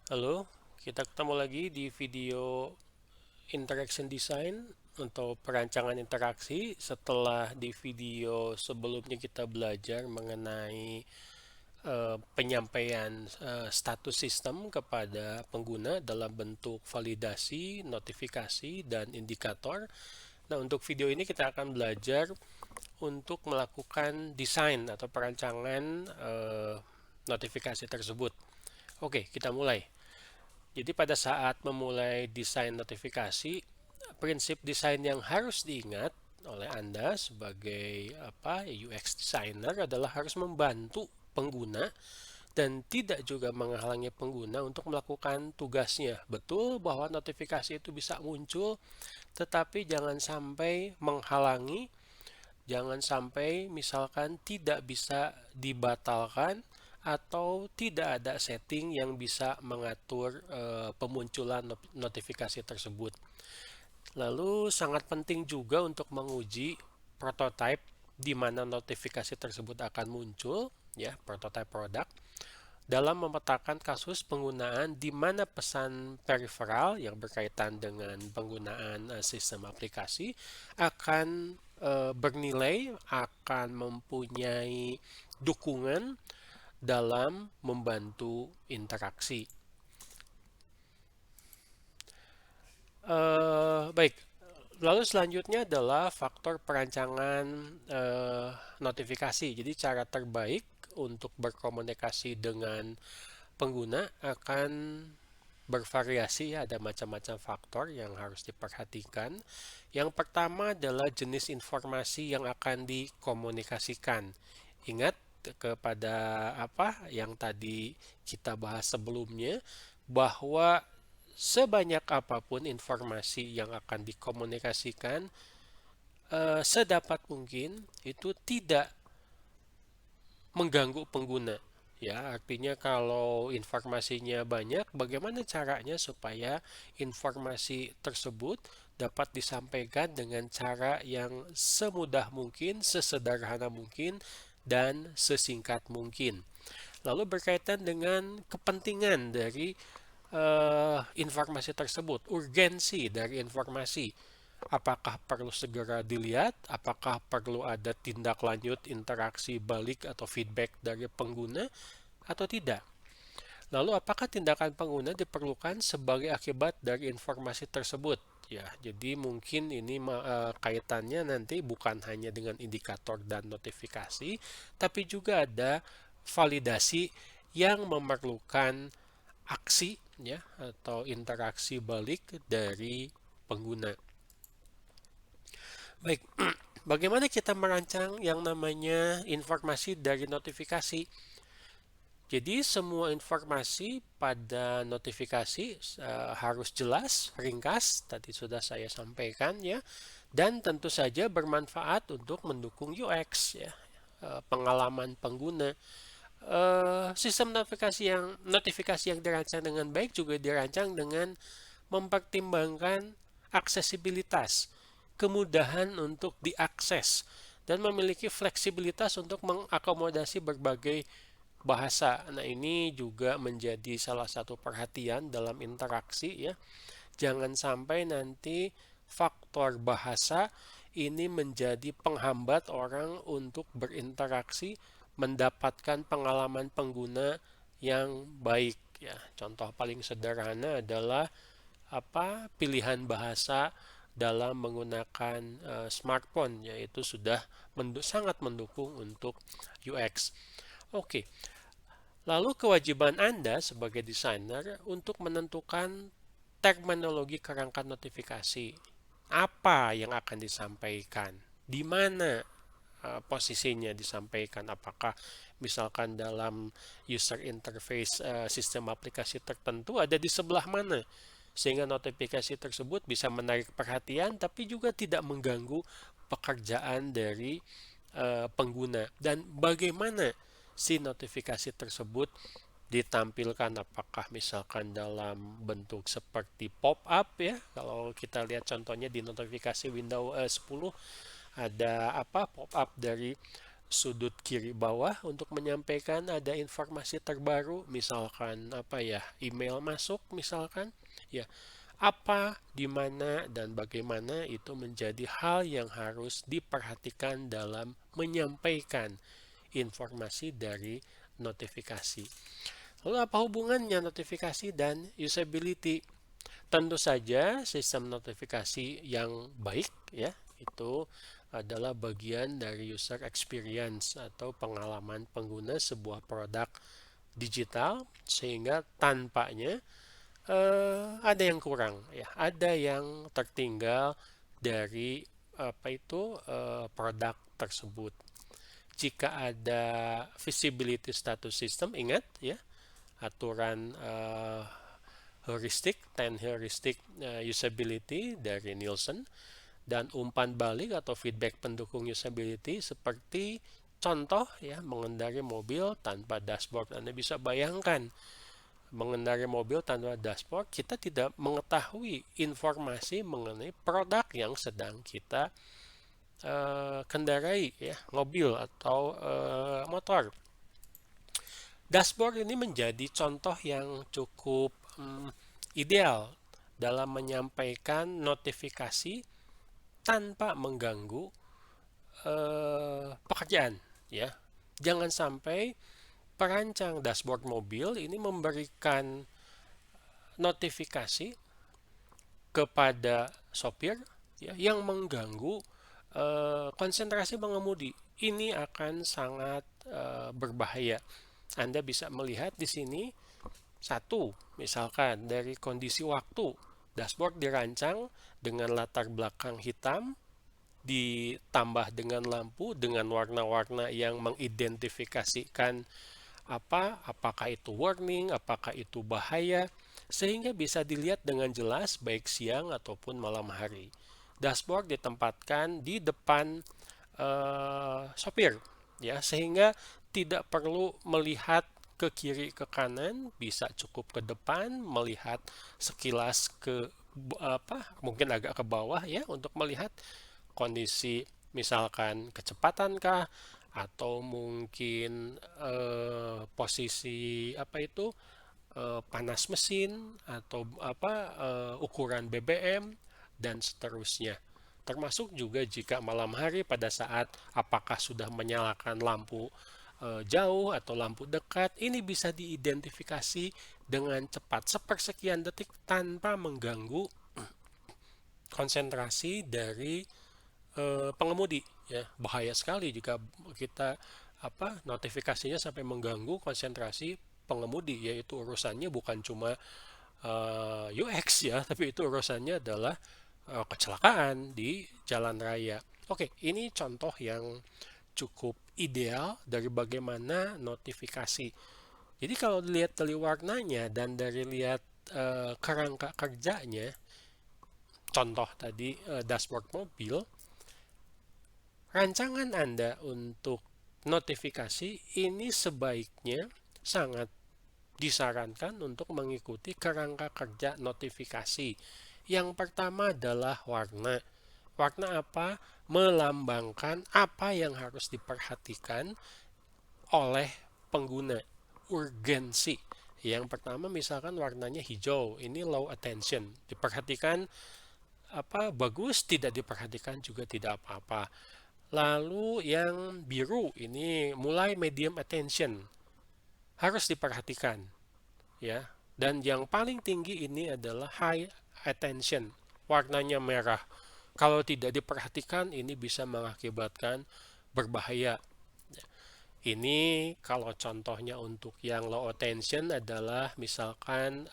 Halo, kita ketemu lagi di video interaction design untuk perancangan interaksi. Setelah di video sebelumnya kita belajar mengenai penyampaian status sistem kepada pengguna dalam bentuk validasi, notifikasi, dan indikator. Nah, untuk video ini kita akan belajar untuk melakukan desain atau perancangan notifikasi tersebut. Oke, kita mulai. Jadi pada saat memulai desain notifikasi, prinsip desain yang harus diingat oleh Anda sebagai UX designer adalah harus membantu pengguna dan tidak juga menghalangi pengguna untuk melakukan tugasnya. Betul bahwa notifikasi itu bisa muncul, tetapi jangan sampai menghalangi, jangan sampai misalkan tidak bisa dibatalkan atau tidak ada setting yang bisa mengatur pemunculan notifikasi tersebut. Lalu sangat penting juga untuk menguji prototype di mana notifikasi tersebut akan muncul, ya, prototype produk dalam memetakan kasus penggunaan di mana pesan peripheral yang berkaitan dengan penggunaan sistem aplikasi akan bernilai, akan mempunyai dukungan dalam membantu interaksi. Baik, lalu selanjutnya adalah faktor perancangan notifikasi. Jadi cara terbaik untuk berkomunikasi dengan pengguna akan bervariasi, ya, ada macam-macam faktor yang harus diperhatikan. Yang pertama adalah jenis informasi yang akan dikomunikasikan. Ingat kepada apa yang tadi kita bahas sebelumnya, bahwa sebanyak apapun informasi yang akan dikomunikasikan, sedapat mungkin itu tidak mengganggu pengguna. Ya, artinya kalau informasinya banyak, bagaimana caranya supaya informasi tersebut dapat disampaikan dengan cara yang semudah mungkin, sesederhana mungkin, dan sesingkat mungkin. Lalu berkaitan dengan kepentingan dari informasi tersebut, urgensi dari informasi. Apakah perlu segera dilihat? Apakah perlu ada tindak lanjut interaksi balik atau feedback dari pengguna atau tidak? Lalu apakah tindakan pengguna diperlukan sebagai akibat dari informasi tersebut? Ya, jadi mungkin ini kaitannya nanti bukan hanya dengan indikator dan notifikasi, tapi juga ada validasi yang memerlukan aksi, ya, atau interaksi balik dari pengguna. Baik, bagaimana kita merancang yang namanya informasi dari notifikasi? Jadi semua informasi pada notifikasi harus jelas, ringkas, tadi sudah saya sampaikan, ya, dan tentu saja bermanfaat untuk mendukung UX, ya, pengalaman pengguna. Sistem notifikasi yang dirancang dengan baik juga dirancang dengan mempertimbangkan aksesibilitas, kemudahan untuk diakses, dan memiliki fleksibilitas untuk mengakomodasi berbagai bahasa. Nah, ini juga menjadi salah satu perhatian dalam interaksi, ya. Jangan sampai nanti faktor bahasa ini menjadi penghambat orang untuk berinteraksi, mendapatkan pengalaman pengguna yang baik, ya. Contoh paling sederhana adalah pilihan bahasa dalam menggunakan smartphone, yaitu sudah sangat mendukung untuk UX. Oke, lalu kewajiban Anda sebagai desainer untuk menentukan terminologi kerangka notifikasi. Apa yang akan disampaikan? Di mana posisinya disampaikan? Apakah misalkan dalam user interface sistem aplikasi tertentu ada di sebelah mana? Sehingga notifikasi tersebut bisa menarik perhatian tapi juga tidak mengganggu pekerjaan dari pengguna. Dan bagaimana si notifikasi tersebut ditampilkan, apakah misalkan dalam bentuk seperti pop-up, ya, kalau kita lihat contohnya di notifikasi Windows 10 ada pop-up dari sudut kiri bawah untuk menyampaikan ada informasi terbaru, misalkan apa ya, email masuk misalkan, ya, apa, di mana, dan bagaimana itu menjadi hal yang harus diperhatikan dalam menyampaikan informasi dari notifikasi. Lalu apa hubungannya notifikasi dan usability? Tentu saja sistem notifikasi yang baik ya itu adalah bagian dari user experience atau pengalaman pengguna sebuah produk digital, sehingga tanpanya ada yang kurang ya, ada yang tertinggal dari apa itu produk tersebut. Jika ada visibility status system, ingat ya, aturan heuristik, 10 heuristic usability dari Nielsen, dan umpan balik atau feedback pendukung usability seperti contoh ya, mengendarai mobil tanpa dashboard. Anda bisa bayangkan, mengendarai mobil tanpa dashboard, kita tidak mengetahui informasi mengenai produk yang sedang kita kendarai ya, mobil atau motor. Dashboard ini menjadi contoh yang cukup ideal dalam menyampaikan notifikasi tanpa mengganggu pekerjaan ya. Jangan sampai perancang dashboard mobil ini memberikan notifikasi kepada sopir ya, yang mengganggu konsentrasi pengemudi. Ini akan sangat berbahaya. Anda bisa melihat di sini, satu, misalkan dari kondisi waktu, dashboard dirancang dengan latar belakang hitam, ditambah dengan lampu dengan warna-warna yang mengidentifikasikan apakah itu warning, apakah itu bahaya, sehingga bisa dilihat dengan jelas baik siang ataupun malam hari. Dashboard ditempatkan di depan sopir ya, sehingga tidak perlu melihat ke kiri ke kanan, bisa cukup ke depan melihat sekilas ke mungkin agak ke bawah ya, untuk melihat kondisi misalkan kecepatankah, atau mungkin posisi panas mesin, atau ukuran BBM dan seterusnya. Termasuk juga jika malam hari pada saat apakah sudah menyalakan lampu jauh atau lampu dekat, ini bisa diidentifikasi dengan cepat sepersekian detik tanpa mengganggu konsentrasi dari pengemudi ya. Bahaya sekali jika kita notifikasinya sampai mengganggu konsentrasi pengemudi, yaitu urusannya bukan cuma UX ya, tapi itu urusannya adalah kecelakaan di jalan raya. Oke, ini contoh yang cukup ideal dari bagaimana notifikasi. Jadi kalau dilihat dari warnanya dan dari lihat kerangka kerjanya, contoh tadi dashboard mobil, rancangan Anda untuk notifikasi ini sebaiknya sangat disarankan untuk mengikuti kerangka kerja notifikasi. Yang pertama adalah warna. Warna apa? Melambangkan apa yang harus diperhatikan oleh pengguna. Urgensi. Yang pertama misalkan warnanya hijau, ini low attention. Diperhatikan bagus, tidak diperhatikan juga tidak apa-apa. Lalu yang biru ini mulai medium attention, harus diperhatikan ya. Dan yang paling tinggi ini adalah high attention, warnanya merah. Kalau tidak diperhatikan ini bisa mengakibatkan berbahaya. Ini kalau contohnya untuk yang low attention adalah misalkan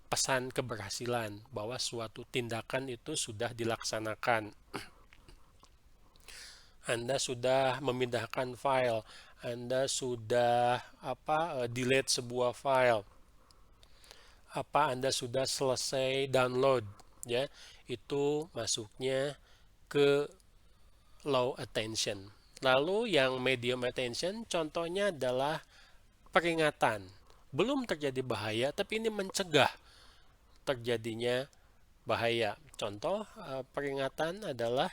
pesan keberhasilan bahwa suatu tindakan itu sudah dilaksanakan. Anda sudah memindahkan file, Anda sudah delete sebuah file, Anda sudah selesai download ya, itu masuknya ke low attention. Lalu yang medium attention contohnya adalah peringatan. Belum terjadi bahaya tapi ini mencegah terjadinya bahaya. Contoh peringatan adalah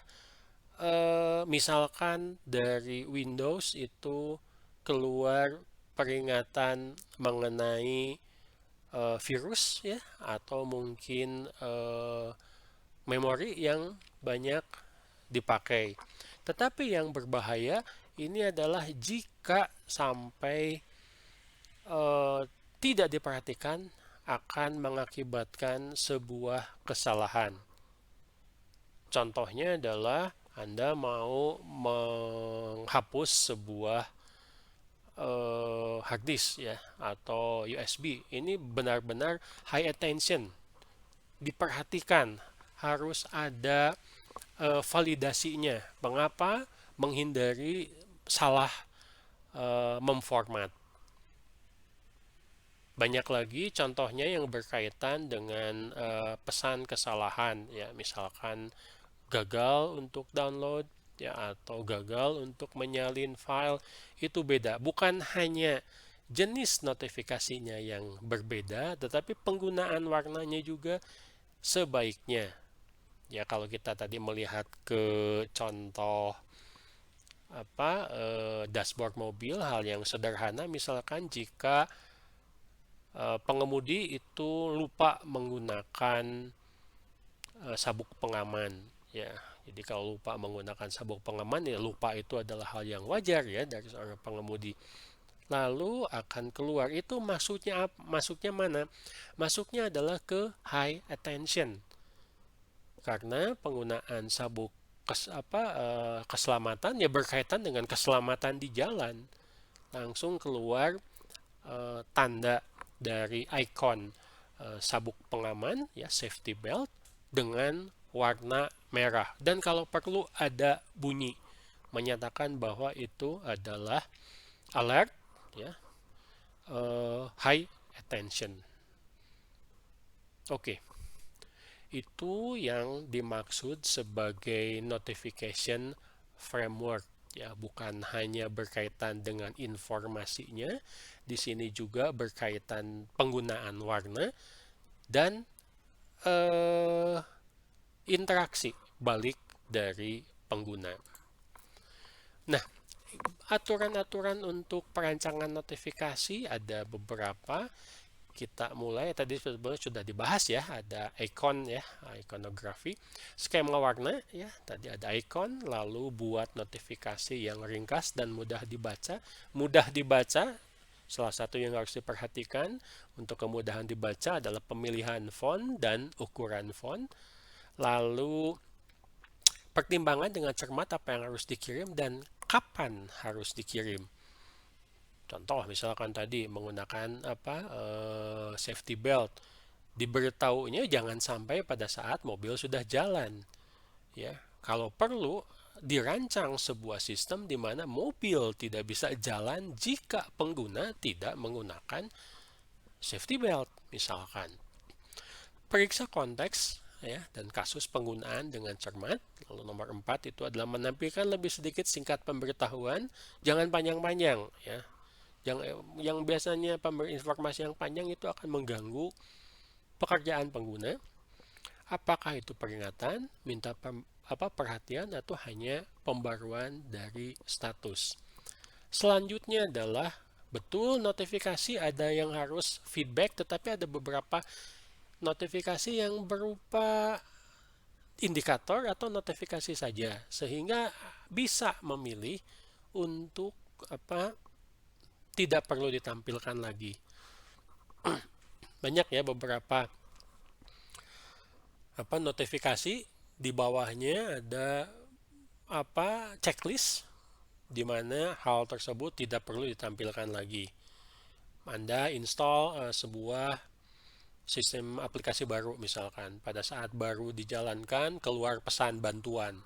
misalkan dari Windows itu keluar peringatan mengenai virus ya, atau mungkin memori yang banyak dipakai. Tetapi yang berbahaya ini adalah jika sampai eh, tidak diperhatikan akan mengakibatkan sebuah kesalahan. Contohnya adalah Anda mau menghapus sebuah hard disk ya atau USB. Ini benar-benar high attention, diperhatikan, harus ada validasinya. Mengapa? Menghindari salah memformat. Banyak lagi contohnya yang berkaitan dengan pesan kesalahan ya, misalkan gagal untuk download ya atau gagal untuk menyalin file. Itu beda, bukan hanya jenis notifikasinya yang berbeda, tetapi penggunaan warnanya juga sebaiknya. Ya kalau kita tadi melihat ke contoh dashboard mobil, hal yang sederhana misalkan jika pengemudi itu lupa menggunakan sabuk pengaman ya. Jadi kalau lupa menggunakan sabuk pengaman ya, lupa itu adalah hal yang wajar ya dari seorang pengemudi. Lalu akan keluar itu masuknya mana? Masuknya adalah ke high attention. Karena penggunaan sabuk keselamatan ya berkaitan dengan keselamatan di jalan. Langsung keluar tanda dari ikon sabuk pengaman ya, safety belt dengan warna merah, dan kalau perlu ada bunyi menyatakan bahwa itu adalah alert ya, high attention. Oke, itu yang dimaksud sebagai notification framework ya, bukan hanya berkaitan dengan informasinya, di sini juga berkaitan penggunaan warna dan interaksi balik dari pengguna. Nah, aturan-aturan untuk perancangan notifikasi ada beberapa. Kita mulai, tadi sebenarnya sudah dibahas ya, ada icon ya, ikonografi, skema warna ya, tadi ada icon, lalu buat notifikasi yang ringkas dan mudah dibaca. Mudah dibaca, salah satu yang harus diperhatikan untuk kemudahan dibaca adalah pemilihan font dan ukuran font. Lalu pertimbangan dengan cermat apa yang harus dikirim dan kapan harus dikirim. Contoh misalkan tadi menggunakan safety belt, diberitahunya jangan sampai pada saat mobil sudah jalan. Ya, kalau perlu dirancang sebuah sistem di mana mobil tidak bisa jalan jika pengguna tidak menggunakan safety belt misalkan. Periksa konteks ya dan kasus penggunaan dengan cermat. Lalu nomor 4 itu adalah menampilkan lebih sedikit singkat pemberitahuan, jangan panjang-panjang ya. Yang biasanya pemberi informasi yang panjang itu akan mengganggu pekerjaan pengguna. Apakah itu peringatan, minta perhatian, atau hanya pembaruan dari status. Selanjutnya adalah betul notifikasi ada yang harus feedback, tetapi ada beberapa notifikasi yang berupa indikator atau notifikasi saja, sehingga bisa memilih untuk tidak perlu ditampilkan lagi. Banyak ya beberapa notifikasi, di bawahnya ada checklist di mana hal tersebut tidak perlu ditampilkan lagi. Anda install sebuah sistem aplikasi baru misalkan, pada saat baru dijalankan keluar pesan bantuan.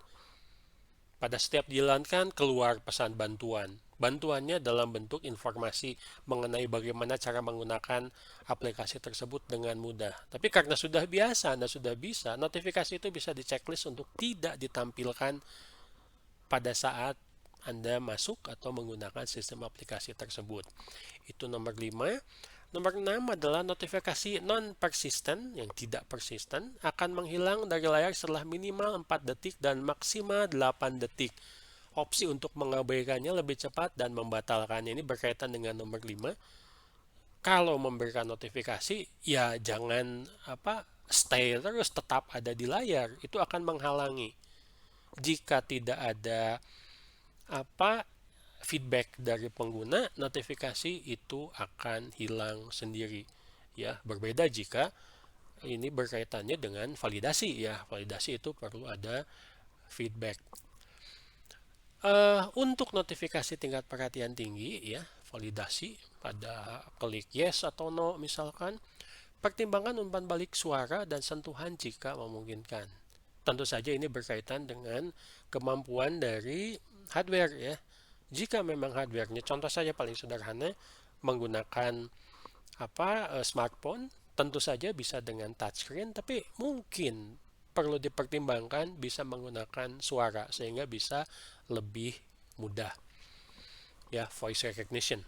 Pada setiap dijalankan keluar pesan bantuan. Bantuannya dalam bentuk informasi mengenai bagaimana cara menggunakan aplikasi tersebut dengan mudah. Tapi karena sudah biasa, Anda sudah bisa, notifikasi itu bisa di-checklist untuk tidak ditampilkan pada saat Anda masuk atau menggunakan sistem aplikasi tersebut. Itu nomor 5. Nomor 6 adalah notifikasi non-persistent yang tidak persisten akan menghilang dari layar setelah minimal 4 detik dan maksimal 8 detik. Opsi untuk mengabaikannya lebih cepat dan membatalkannya ini berkaitan dengan nomor 5. Kalau memberikan notifikasi, ya jangan stay terus tetap ada di layar. Itu akan menghalangi. Jika tidak ada feedback dari pengguna, notifikasi itu akan hilang sendiri. Ya, berbeda jika ini berkaitannya dengan validasi ya. Validasi itu perlu ada feedback. Untuk notifikasi tingkat perhatian tinggi ya, validasi pada klik yes atau no misalkan, pertimbangkan umpan balik suara dan sentuhan jika memungkinkan. Tentu saja ini berkaitan dengan kemampuan dari hardware ya. Jika memang hardware-nya, contoh saja paling sederhana, menggunakan smartphone, tentu saja bisa dengan touchscreen, tapi mungkin perlu dipertimbangkan bisa menggunakan suara sehingga bisa lebih mudah ya, voice recognition.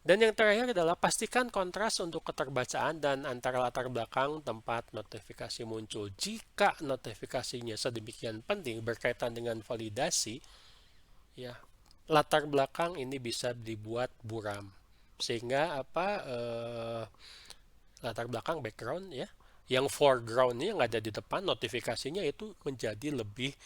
Dan yang terakhir adalah pastikan kontras untuk keterbacaan dan antara latar belakang tempat notifikasi muncul. Jika notifikasinya sedemikian penting berkaitan dengan validasi, ya latar belakang ini bisa dibuat buram sehingga latar belakang background ya, yang foregroundnya yang ada di depan notifikasinya itu menjadi lebih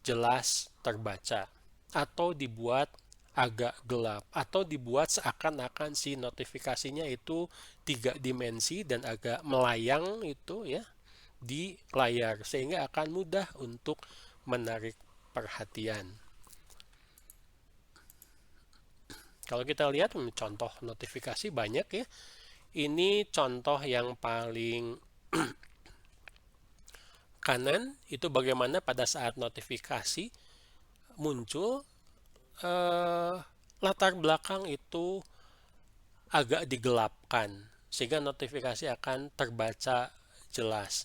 jelas terbaca, atau dibuat agak gelap, atau dibuat seakan-akan si notifikasinya itu 3 dimensi dan agak melayang itu ya di layar sehingga akan mudah untuk menarik perhatian. Kalau kita lihat contoh notifikasi banyak ya. Ini contoh yang paling kanan itu bagaimana pada saat notifikasi muncul latar belakang itu agak digelapkan sehingga notifikasi akan terbaca jelas.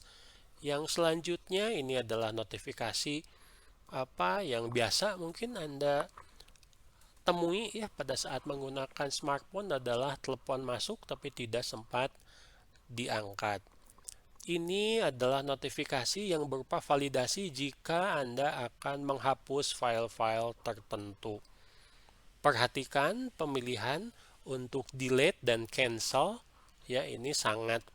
Yang selanjutnya ini adalah notifikasi yang biasa mungkin Anda temui ya pada saat menggunakan smartphone adalah telepon masuk tapi tidak sempat diangkat. Ini adalah notifikasi yang berupa validasi jika Anda akan menghapus file-file tertentu. Perhatikan pemilihan untuk delete dan cancel ya, ini sangat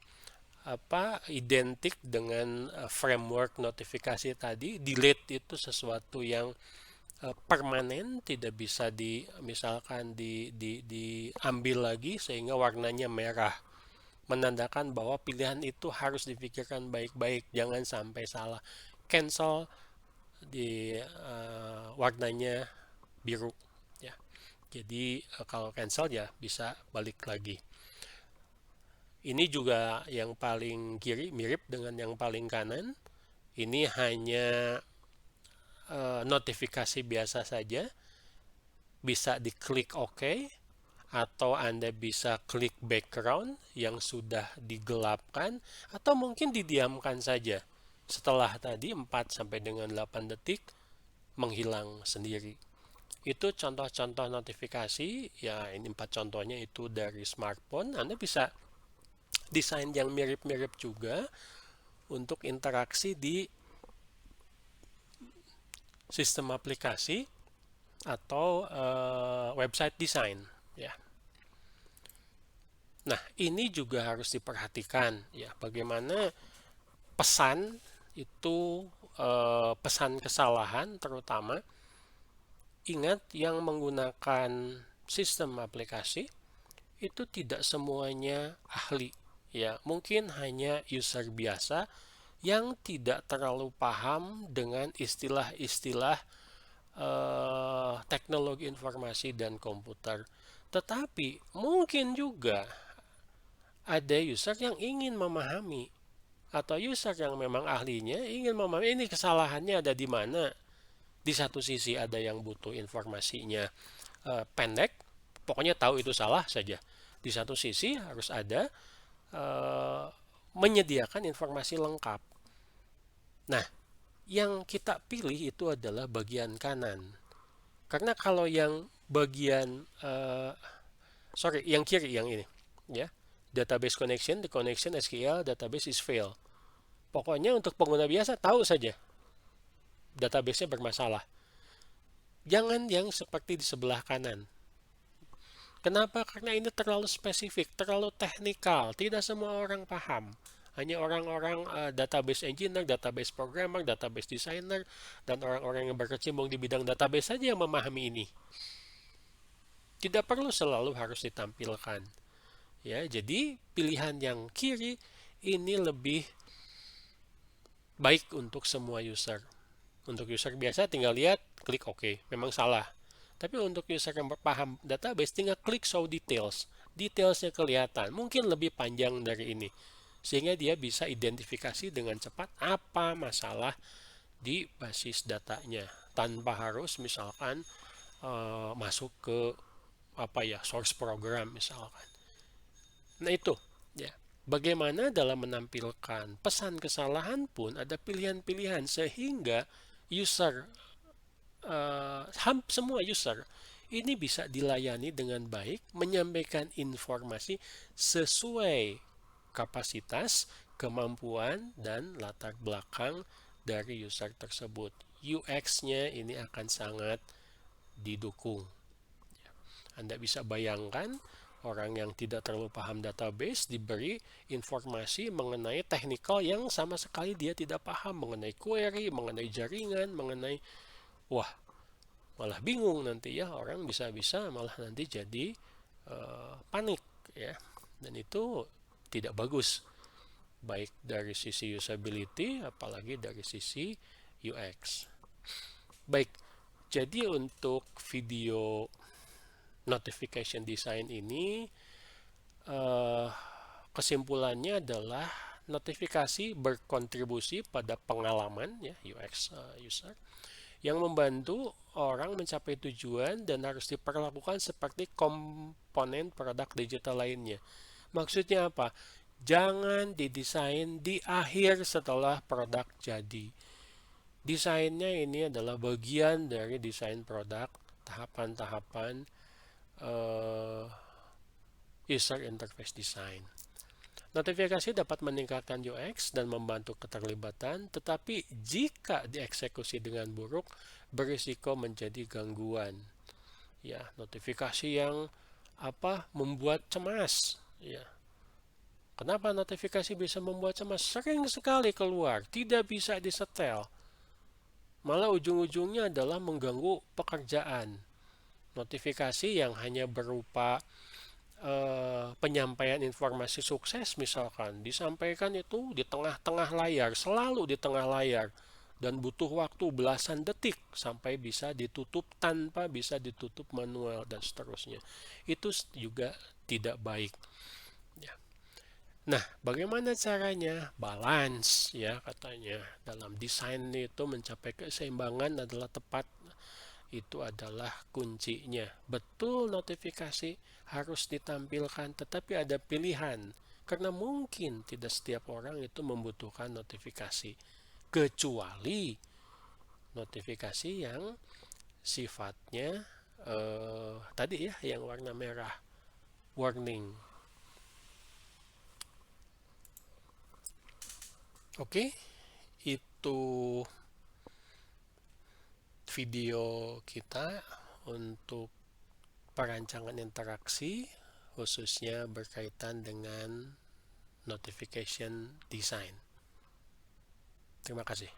identik dengan framework notifikasi tadi. Delete itu sesuatu yang permanen, tidak bisa misalkan diambil lagi sehingga warnanya merah, menandakan bahwa pilihan itu harus dipikirkan baik-baik, jangan sampai salah. Cancel di warnanya biru ya, jadi kalau cancel ya bisa balik lagi. Ini juga yang paling kiri mirip dengan yang paling kanan. Ini hanya notifikasi biasa saja, bisa diklik OK, atau Anda bisa klik background yang sudah digelapkan, atau mungkin didiamkan saja. Setelah tadi 4 sampai dengan 8 detik menghilang sendiri. Itu contoh-contoh notifikasi ya, ini 4 contohnya itu dari smartphone. Anda bisa desain yang mirip-mirip juga untuk interaksi di sistem aplikasi atau website design ya. Nah, ini juga harus diperhatikan ya, bagaimana pesan itu pesan kesalahan terutama. Ingat, yang menggunakan sistem aplikasi itu tidak semuanya ahli ya, mungkin hanya user biasa yang tidak terlalu paham dengan istilah-istilah teknologi informasi dan komputer. Tetapi mungkin juga ada user yang ingin memahami, atau user yang memang ahlinya ingin memahami ini kesalahannya ada di mana. Di satu sisi ada yang butuh informasinya pendek, pokoknya tahu itu salah saja. Di satu sisi harus ada menyediakan informasi lengkap. Nah, yang kita pilih itu adalah bagian kanan. Karena kalau yang bagian yang kiri yang ini ya, database connection, the connection SQL database is fail. Pokoknya untuk pengguna biasa tahu saja database-nya bermasalah. Jangan yang seperti di sebelah kanan. Kenapa? Karena ini terlalu spesifik, terlalu teknikal. Tidak semua orang paham. Hanya orang-orang database engineer, database programmer, database designer, dan orang-orang yang berkecimpung di bidang database saja yang memahami ini. Tidak perlu selalu harus ditampilkan. Ya, jadi pilihan yang kiri ini lebih baik untuk semua user. Untuk user biasa tinggal lihat, klik OK. Memang salah. Tapi untuk user yang paham database, tinggal klik show details. Detailsnya kelihatan, mungkin lebih panjang dari ini. Sehingga dia bisa identifikasi dengan cepat apa masalah di basis datanya. Tanpa harus misalkan masuk ke source program misalkan. Nah itu, ya. Bagaimana dalam menampilkan pesan kesalahan pun ada pilihan-pilihan sehingga user semua user ini bisa dilayani dengan baik, menyampaikan informasi sesuai kapasitas, kemampuan, dan latar belakang dari user tersebut. UX-nya ini akan sangat didukung. Anda bisa bayangkan orang yang tidak terlalu paham database diberi informasi mengenai teknikal yang sama sekali dia tidak paham, mengenai query, mengenai jaringan, mengenai malah bingung nanti ya, orang bisa-bisa malah nanti jadi panik ya, dan itu tidak bagus baik dari sisi usability apalagi dari sisi UX. Baik, jadi untuk video notification design ini kesimpulannya adalah notifikasi berkontribusi pada pengalaman ya UX user yang membantu orang mencapai tujuan dan harus diperlakukan seperti komponen produk digital lainnya. Maksudnya apa? Jangan didesain di akhir setelah produk jadi. Desainnya ini adalah bagian dari desain produk, tahapan-tahapan user interface design. Notifikasi dapat meningkatkan UX dan membantu keterlibatan, tetapi jika dieksekusi dengan buruk, berisiko menjadi gangguan. Ya, notifikasi yang membuat cemas. Ya. Kenapa notifikasi bisa membuat cemas? Sering sekali keluar, tidak bisa disetel. Malah ujung-ujungnya adalah mengganggu pekerjaan. Notifikasi yang hanya berupa penyampaian informasi sukses misalkan disampaikan itu di tengah-tengah layar, selalu di tengah layar, dan butuh waktu belasan detik sampai bisa ditutup tanpa bisa ditutup manual dan seterusnya. Itu juga tidak baik ya. Nah, bagaimana caranya? Balance ya katanya. Dalam desain itu mencapai keseimbangan adalah tepat. Itu adalah kuncinya. Betul notifikasi harus ditampilkan, tetapi ada pilihan. Karena mungkin tidak setiap orang itu membutuhkan notifikasi. Kecuali notifikasi yang sifatnya tadi ya, yang warna merah. Warning. Oke, itu video kita untuk perancangan interaksi khususnya berkaitan dengan notification design. Terima kasih.